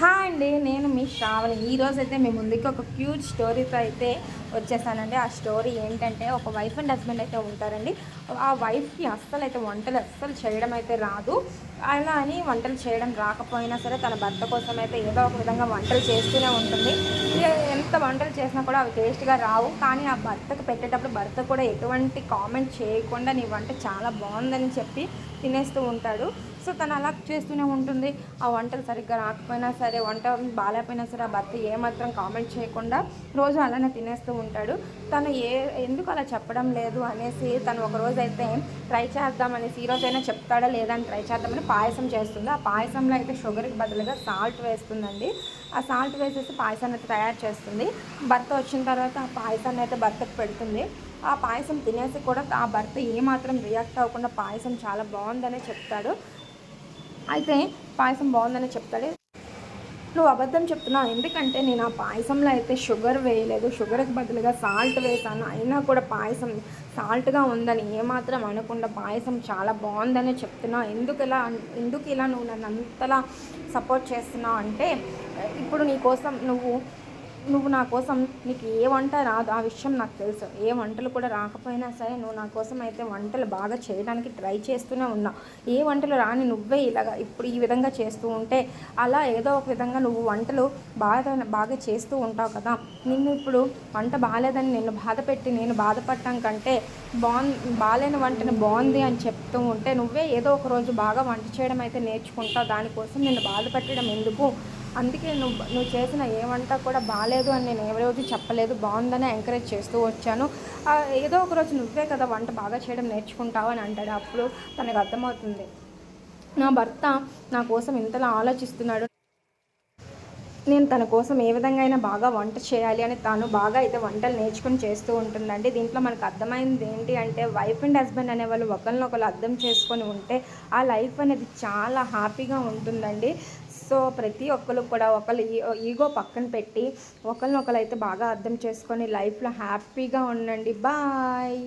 Hi అండి, నేను మీ శ్రావణి. ఈరోజు అయితే మీ ముందుకి ఒక క్యూట్ స్టోరీతో అయితే వచ్చేసానండి. ఆ స్టోరీ ఏంటంటే, ఒక వైఫ్ అండ్ హస్బెండ్ అయితే ఉంటారండి. ఆ వైఫ్కి అయితే వంటలు అస్సలు చేయడం అయితే రాదు. అలా అని వంటలు చేయడం రాకపోయినా సరే తన భర్త కోసం అయితే ఏదో ఒక విధంగా వంటలు చేస్తూనే ఉంటుంది. ఎంత వంటలు చేసినా కూడా అవి టేస్ట్గా రావు. కానీ ఆ భర్తకు పెట్టేటప్పుడు భర్త కూడా ఎటువంటి కామెంట్ చేయకుండా నీ వంట చాలా బాగుందని చెప్పి తినేస్తూ ఉంటాడు. సో తను అలా చేస్తూనే ఉంటుంది. ఆ వంటలు సరిగ్గా రాకపోయినా సరే, వంట బాగాలేకపోయినా సరే, ఆ భర్త ఏమాత్రం కామెంట్ చేయకుండా రోజు అలానే తినేస్తూ ఉంటాడు. తను ఎందుకు అలా చెప్పడం లేదు అనేసి తను ఒకరోజు అయితే ట్రై చేద్దామనేసి, ఈరోజైనా చెప్తాడా లేదా అని ట్రై చేద్దామని పాయసం చేస్తుంది. ఆ పాయసంలో అయితే షుగర్కి బదులుగా సాల్ట్ వేస్తుందండి. ఆ సాల్ట్ వేసేసి పాయసాన్ని అయితే తయారు చేస్తుంది. భర్త వచ్చిన తర్వాత ఆ పాయసాన్ని అయితే భర్తకు పెడుతుంది. ఆ పాయసం తినేసి కూడా ఆ భర్త ఏమాత్రం రియాక్ట్ అవ్వకుండా పాయసం చాలా బాగుందనే చెప్తాడు. అయితే పాయసం బాగుందని చెప్తాడు. నువ్వు అబద్ధం చెప్తున్నావు, ఎందుకంటే నేను ఆ పాయసంలో అయితే షుగర్ వేయలేదు, షుగర్కి బదులుగా సాల్ట్ వేసాను, అయినా కూడా పాయసం సాల్ట్గా ఉందని ఏమాత్రం అనకుండా పాయసం చాలా బాగుందని చెప్తున్నావు. ఎందుకు ఇలా నువ్వు నన్ను అంతలా సపోర్ట్ చేస్తున్నావు అంటే, ఇప్పుడు నీ కోసం నువ్వు నా కోసం, నీకు ఏ వంట రాదు ఆ విషయం నాకు తెలుసు. ఏ వంటలు కూడా రాకపోయినా సరే నువ్వు నా కోసం అయితే వంటలు బాగా చేయడానికి ట్రై చేస్తూనే ఉన్నావు. ఏ వంటలు రాని నువ్వే ఇలాగా ఇప్పుడు ఈ విధంగా చేస్తూ ఉంటే, అలా ఏదో ఒక విధంగా నువ్వు వంటలు బాగా చేస్తూ ఉంటావు కదా. నిన్ను ఇప్పుడు వంట బాగాలేదని నిన్ను బాధ పెట్టి నేను బాధపడటం కంటే, బాగాలేని వంటను బాగుంది అని చెప్తూ ఉంటే, నువ్వే ఏదో ఒక రోజు బాగా వంట చేయడం అయితే నేర్చుకుంటావు. దానికోసం నిన్ను బాధ పెట్టడం ఎందుకు? అందుకే నువ్వు చేసిన ఏ వంట కూడా బాగాలేదు అని నేను ఏ రోజు చెప్పలేదు, బాగుందని ఎంకరేజ్ చేస్తూ వచ్చాను. ఏదో ఒక రోజు నువ్వే కదా వంట బాగా చేయడం నేర్చుకుంటావు అని అంటాడు. అప్పుడు తనకు అర్థమవుతుంది, నా భర్త నా కోసం ఇంతలా ఆలోచిస్తున్నాడు, నేను తన కోసం ఏ విధంగా అయినా బాగా వంట చేయాలి అని తాను బాగా అయితే వంటలు నేర్చుకుని చేస్తూ ఉంటుందండి. దీంట్లో మనకు అర్థమైంది ఏంటి అంటే, వైఫ్ అండ్ హస్బెండ్ అనేవాళ్ళు ఒకరినొకరు అర్థం చేసుకొని ఉంటే ఆ లైఫ్ అనేది చాలా హ్యాపీగా ఉంటుందండి. సో ప్రతి ఒక్కరు కూడా ఒకళ్ళు ఈగో పక్కన పెట్టి ఒకరినొకరు అయితే బాగా అర్థం చేసుకొని లైఫ్లో హ్యాపీగా ఉండండి. బాయ్.